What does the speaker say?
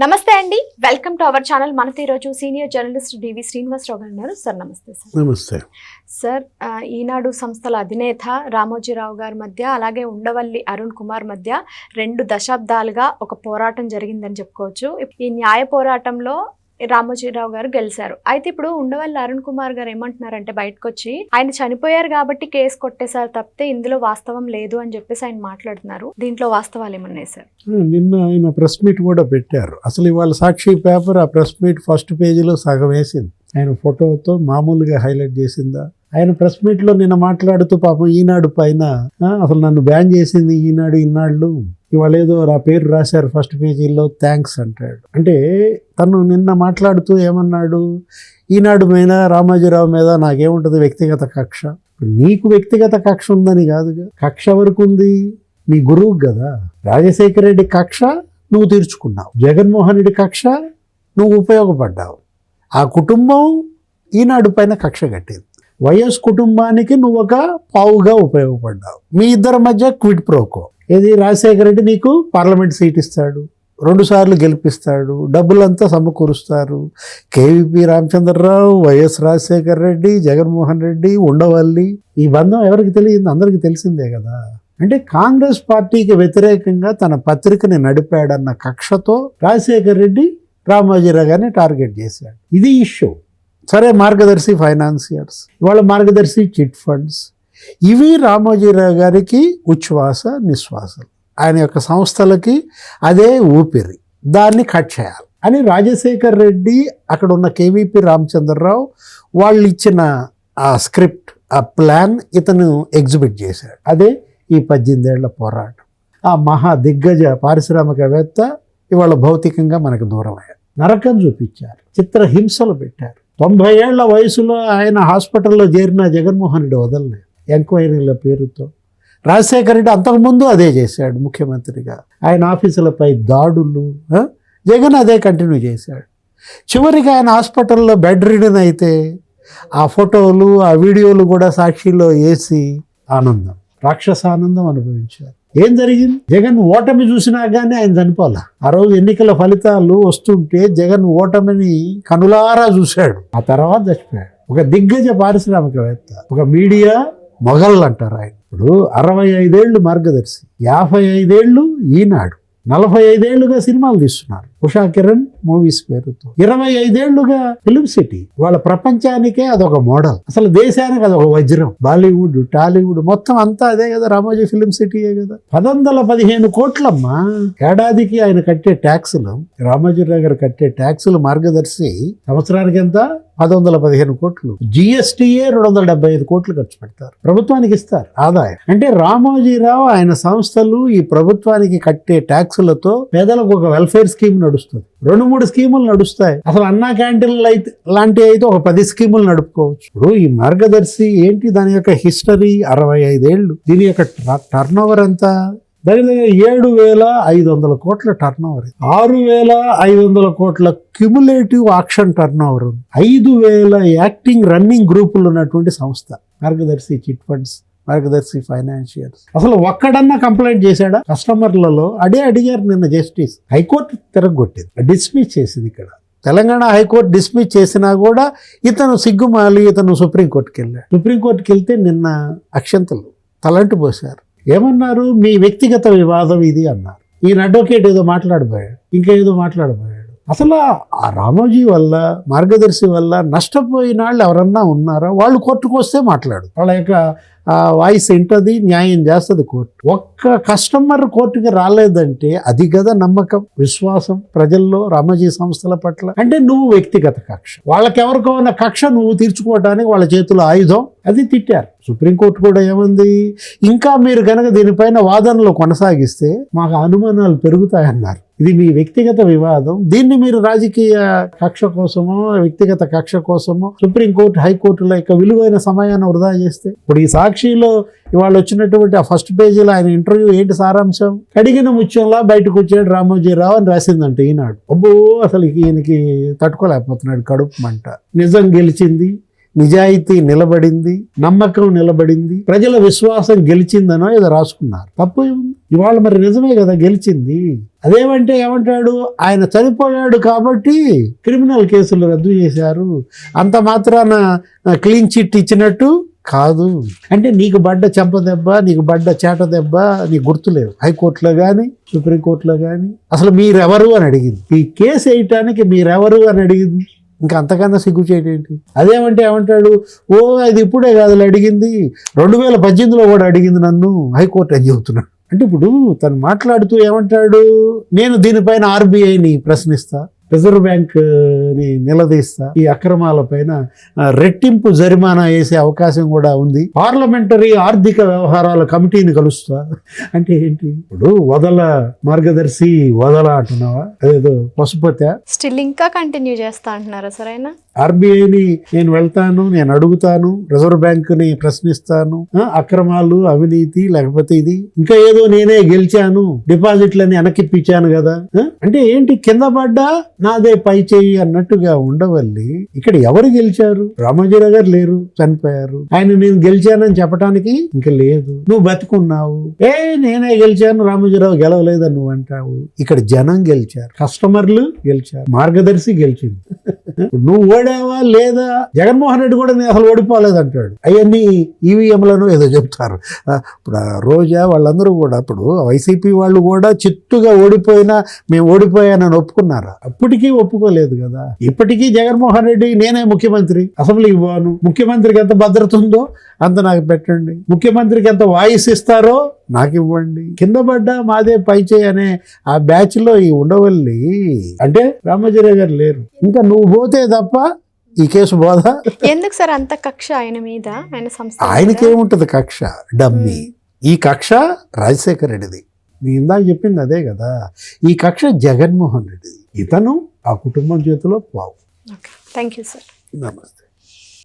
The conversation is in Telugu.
నమస్తే అండి, వెల్కమ్ టు అవర్ ఛానల్. మనతో ఈరోజు సీనియర్ జర్నలిస్ట్ డివి శ్రీనివాసరావు గారు ఉన్నారు. సార్ నమస్తే. సార్ నమస్తే సార్. ఈనాడు సంస్థల అధినేత రామోజీరావు గారి మధ్య, అలాగే ఉండవల్లి అరుణ్ కుమార్ మధ్య 2 దశాబ్దాలుగా ఒక పోరాటం జరిగిందని చెప్పుకోవచ్చు. ఈ న్యాయ పోరాటంలో రామోజీరావు గారు గెలిచారు. అయితే ఇప్పుడు ఉండవల్లి అరుణ్ కుమార్ గారు ఏమంటున్నారంటే, బయటకు వచ్చి ఆయన చనిపోయారు కాబట్టి కేసు కొట్టేశారు తప్పితే ఇందులో వాస్తవం లేదు అని చెప్పేసి ఆయన మాట్లాడుతున్నారు. దీంట్లో వాస్తవాలు ఏమన్నాయి సార్? నిన్న ఆయన ప్రెస్ మీట్ కూడా పెట్టారు. అసలు ఇవాళ సాక్షి పేపర్ ఆ ప్రెస్ మీట్ ఫస్ట్ పేజీలో సగం వేసింది. ఆయన ఫోటోతో మామూలుగా హైలైట్ చేసిందా? ఆయన ప్రెస్ మీట్లో నిన్న మాట్లాడుతూ పాపం ఈనాడు పైన అసలు నన్ను బ్యాన్ చేసింది ఈనాడు ఇన్నాళ్ళు, ఇవాళ ఏదో నా పేరు రాశారు ఫస్ట్ పేజీలో, థ్యాంక్స్ అంటాడు. అంటే తను నిన్న మాట్లాడుతూ ఏమన్నాడు, ఈనాడు మీద రామోజీరావు మీద నాకేముంటుంది వ్యక్తిగత కక్ష. నీకు వ్యక్తిగత కక్ష ఉందని కాదుగా, కక్ష వరకు ఉంది నీ గురువు కదా. రాజశేఖర రెడ్డి కక్ష నువ్వు తీర్చుకున్నావు, జగన్మోహన్ రెడ్డి కక్ష నువ్వు ఉపయోగపడ్డావు, ఆ కుటుంబం ఈనాడు పైన కక్ష కట్టింది, వైఎస్ కుటుంబానికి నువ్వు ఒక పావుగా ఉపయోగపడ్డావు, మీ ఇద్దరి మధ్య క్విడ్ ప్రోకో. ఏది, రాజశేఖర రెడ్డి నీకు పార్లమెంట్ సీట్ ఇస్తాడు, 2 సార్లు గెలిపిస్తాడు, డబ్బులంతా సమకూరుస్తారు. కేవీపీ రామచంద్రరావు, వైఎస్ రాజశేఖర రెడ్డి, జగన్మోహన్ రెడ్డి, ఉండవల్లి, ఈ బంధం ఎవరికి తెలియదు? అందరికీ తెలిసిందే కదా. అంటే కాంగ్రెస్ పార్టీకి వ్యతిరేకంగా తన పత్రికని నడిపాడన్న కక్షతో రాజశేఖర రెడ్డి రామోజీరావు గారిని టార్గెట్ చేశాడు. ఇది ఇష్యూ. సరే, మార్గదర్శి ఫైనాన్సియర్స్, ఇవాళ మార్గదర్శి చిట్ ఫండ్స్, ఇవి రామోజీరావు గారికి ఉచ్ఛ్వాస నిశ్వాసలు, ఆయన యొక్క సంస్థలకి అదే ఊపిరి, దాన్ని కట్ చేయాలి అని రాజశేఖర్ రెడ్డి, అక్కడ ఉన్న కేవీపీ రామచంద్రరావు వాళ్ళు ఇచ్చిన ఆ స్క్రిప్ట్, ఆ ప్లాన్ ఇతను ఎగ్జిబిట్ చేశాడు. అదే ఈ 18 ఏళ్ల పోరాటం. ఆ మహా దిగ్గజ పారిశ్రామికవేత్త ఇవాళ భౌతికంగా మనకు దూరం అయ్యారు. నరకం చూపించారు, చిత్రహింసలు పెట్టారు. 90 ఏళ్ల వయసులో ఆయన హాస్పిటల్లో చేరిన జగన్మోహన్ రెడ్డి వదలలేదు ఎంక్వైరీల పేరుతో. రాజశేఖర రెడ్డి అంతకుముందు అదే చేశాడు ముఖ్యమంత్రిగా, ఆయన ఆఫీసులపై దాడులు, జగన్ అదే కంటిన్యూ చేశాడు. చివరికి ఆయన హాస్పిటల్లో బెడ్ రిడన్ అయితే ఆ ఫోటోలు ఆ వీడియోలు కూడా సాక్షిలో వేసి ఆనందం, రాక్షసానందం అనుభవించారు. ఏం జరిగింది? జగన్ ఓటమి చూసినా కానీ ఆయన చనిపోలే. ఆ రోజు ఎన్నికల ఫలితాలు వస్తుంటే జగన్ ఓటమిని కనులారా చూశాడు, ఆ తర్వాత చచ్చిపోయాడు. ఒక దిగ్గజ పారిశ్రామికవేత్త, ఒక మీడియా మొఘల్ అంటారు ఆయన. ఇప్పుడు 65 ఏళ్ళు మార్గదర్శి, 55 ఏళ్ళు ఈనాడు, 45 ఏళ్లుగా సినిమాలు తీస్తున్నారు ఉషా కిరణ్ మూవీస్ పేరుతో, 25 ఏళ్లుగా ఫిల్మ్ సిటీ. వాళ్ళ ప్రపంచానికే అదొక మోడల్, అసలు దేశానికి అదొక వజ్రం. బాలీవుడ్, టాలీవుడ్ మొత్తం అంతా అదే కదా, రామోజీ ఫిల్మ్ సిటీయే కదా. 115 కోట్లమ్మా ఏడాదికి ఆయన కట్టే ట్యాక్సులు, రామోజీరావు గారు కట్టే ట్యాక్సులు మార్గదర్శి సంవత్సరానికి ఎంత? 115 కోట్లు. జిఎస్టీయే 275 కోట్లు ఖర్చు పెడతారు, ప్రభుత్వానికి ఇస్తారు ఆదాయం. అంటే రామోజీరావు ఆయన సంస్థలు ఈ ప్రభుత్వానికి కట్టే ట్యాక్సులతో పేదలకు ఒక వెల్ఫేర్ స్కీమ్ నడుస్తుంది, 2-3 స్కీములు నడుస్తాయి. అసలు అన్నా క్యాంటీన్లు అయితే లాంటివి అయితే ఒక 10 స్కీములు నడుపుకోవచ్చు. ఇప్పుడు ఈ మార్గదర్శి ఏంటి, దాని యొక్క హిస్టరీ 65 ఏళ్ళు. దీని యొక్క టర్న్ ఓవర్ ఎంత? దగ్గర 7,500 కోట్ల టర్న్ ఓవర్, 6,500 కోట్ల క్యుములేటివ్ ఆక్షన్ టర్న్ ఓవర్ ఉంది, 5,000 యాక్టింగ్ రన్నింగ్ గ్రూపులు ఉన్నటువంటి సంస్థ మార్గదర్శి చిట్ ఫండ్స్, మార్గదర్శి ఫైనాన్షియర్స్. అసలు ఒక్కడన్నా కంప్లైంట్ చేశాడా కస్టమర్లలో? అడిగారు నిన్న జస్టిస్. హైకోర్టు తిరగొట్టింది, డిస్మిస్ చేసింది. ఇక్కడ తెలంగాణ హైకోర్టు డిస్మిస్ చేసినా కూడా ఇతను సిగ్గుమాలి, ఇతను సుప్రీంకోర్టుకి వెళ్ళాడు. సుప్రీంకోర్టుకి వెళ్తే నిన్న అక్షంతలు తలంటి పోశారు. ఏమన్నారు? మీ వ్యక్తిగత వివాదం ఇది అన్నారు. ఈయన అడ్వకేట్ ఏదో మాట్లాడబోయాడు, ఇంకా ఏదో మాట్లాడబోయాడు. అసలు ఆ రామోజీ వల్ల, మార్గదర్శి వల్ల నష్టపోయిన వాళ్ళు ఎవరన్నా ఉన్నారా? వాళ్ళు కోర్టుకు వస్తే మాట్లాడు, వాళ్ళ యొక్క వాయిస్ ఏంటది, న్యాయం చేస్తుంది కోర్టు. ఒక్క కస్టమర్ కోర్టుకి రాలేదంటే అది కదా నమ్మకం, విశ్వాసం ప్రజల్లో రామోజీ సంస్థల పట్ల. అంటే నువ్వు వ్యక్తిగత కక్ష, వాళ్ళకెవరికో ఉన్న కక్ష నువ్వు తీర్చుకోవడానికి వాళ్ళ చేతిలో ఆయుధం, అది తిట్టారు. సుప్రీంకోర్టు కూడా ఏముంది, ఇంకా మీరు కనుక దీనిపైన వాదనలు కొనసాగిస్తే మాకు అనుమానాలు పెరుగుతాయన్నారు. ఇది మీ వ్యక్తిగత వివాదం, దీన్ని మీరు రాజకీయ కక్ష కోసమో వ్యక్తిగత కక్ష కోసమో సుప్రీంకోర్టు హైకోర్టుల యొక్క విలువైన సమయాన్ని వృధా చేస్తే. ఇప్పుడు ఈ సాక్షిలో ఇవాళ వచ్చినటువంటి ఆ ఫస్ట్ పేజీలో ఆయన ఇంటర్వ్యూ ఏంటి సారాంశం? కడిగిన ముత్యంలా బయటకు వచ్చాడు రామోజీరావు అని రాసిందంటే ఈనాడు. అబ్బో, అసలు ఈయనకి తట్టుకోలేకపోతున్నాడు, కడుపు మంట. నిజం గెలిచింది, నిజాయితీ నిలబడింది, నమ్మకం నిలబడింది, ప్రజల విశ్వాసం గెలిచిందనో ఏదో రాసుకున్నారు. తప్పు ఏముంది? ఇవాళ మరి నిజమే కదా గెలిచింది. అదేమంటే ఏమంటాడు, ఆయన చనిపోయాడు కాబట్టి క్రిమినల్ కేసులు రద్దు చేశారు, అంత మాత్రాన క్లీన్ చిట్ ఇచ్చినట్టు కాదు. అంటే నీకు పడ్డ చెంప దెబ్బ, నీకు పడ్డ చేట దెబ్బ నీకు గుర్తులేవు. హైకోర్టులో కానీ సుప్రీంకోర్టులో కానీ అసలు మీరెవరు అని అడిగింది. ఈ కేసు వేయటానికి మీరెవరు అని అడిగింది. ఇంకా అంతకన్నా సిగ్గు చేయటేంటి? అదేమంటే ఏమంటాడు, ఓ అది ఇప్పుడే కాదు అడిగింది, 2018లో కూడా అడిగింది నన్ను హైకోర్టు అని చెబుతున్నాడు. అంటే ఇప్పుడు తను మాట్లాడుతూ ఏమంటాడు, నేను దీనిపైన ఆర్బీఐని ప్రశ్నిస్తా, రిజర్వ్ బ్యాంక్ని నిలదీస్తా, ఈ అక్రమాల పైన రెట్టింపు జరిమానా వేసే అవకాశం కూడా ఉంది, పార్లమెంటరీ ఆర్థిక వ్యవహారాల కమిటీని కలుస్తా. అంటే ఏంటి? ఇప్పుడు వదల మార్గదర్శి వదల అంటున్నావా? అదేదో పశుపత స్టిల్ ఇంకా కంటిన్యూ చేస్తా అంటున్నారా సార్ ఆయన? ఆర్బీఐని నేను వెళ్తాను, నేను అడుగుతాను, రిజర్వ్ బ్యాంకుని ప్రశ్నిస్తాను, అక్రమాలు అవినీతి లేకపోతే ఇది ఇంకా ఏదో నేనే గెలిచాను, డిపాజిట్లని వెనక్కిప్పించాను కదా. అంటే ఏంటి? కింద పడ్డా నాదే పై చేయి అన్నట్టుగా ఉండవల్లి. ఇక్కడ ఎవరు గెలిచారు? రామోజీరావు గారు లేరు, చనిపోయారు. ఆయన నేను గెలిచానని చెప్పడానికి ఇంకా లేదు. నువ్వు బతుకున్నావు, నేనే గెలిచాను, రామోజీరావు గెలవలేదని నువ్వు అంటావు. ఇక్కడ జనం గెలిచారు, కస్టమర్లు గెలిచారు, మార్గదర్శి గెలిచింది. నువ్వు ఓడావా లేదా? జగన్మోహన్ రెడ్డి కూడా నేను అసలు ఓడిపోలేదు అంటాడు. అవన్నీ ఈవీఎంలను ఏదో చెప్తారు. ఇప్పుడు రోజా వాళ్ళందరూ కూడా, ఇప్పుడు వైసీపీ వాళ్ళు కూడా చిత్తుగా ఓడిపోయినా మేము ఓడిపోయానని ఒప్పుకున్నారా? అప్పటికీ ఒప్పుకోలేదు కదా. ఇప్పటికీ జగన్మోహన్ రెడ్డి నేనే ముఖ్యమంత్రి, అసెంబ్లీకి పోను, ముఖ్యమంత్రికి ఎంత భద్రత ఉందో అంత నాకు పెట్టండి, ముఖ్యమంత్రికి ఎంత వాయిస్ ఇస్తారో నాకు ఇవ్వండి, కింద పడ్డా మాదే పై చేయి అనే ఆ బ్యాచ్ లో ఈ ఉండవల్లి. అంటే రామోజీరావు గారు లేరు, ఇంకా నువ్వు పోతే తప్ప ఈ కేసు బోధ. ఎందుకు సార్ అంత కక్ష ఆయన మీద, ఆయన సంస్థ? ఆయనకేముంటది కక్ష? డమ్మీ. ఈ కక్ష రాజశేఖర రెడ్డిది. నీ ఇందాక చెప్పింది అదే కదా. ఈ కక్ష జగన్మోహన్ రెడ్డిది. ఇతను ఆ కుటుంబం చేతిలో పావు. Thank you sir. నమస్తే.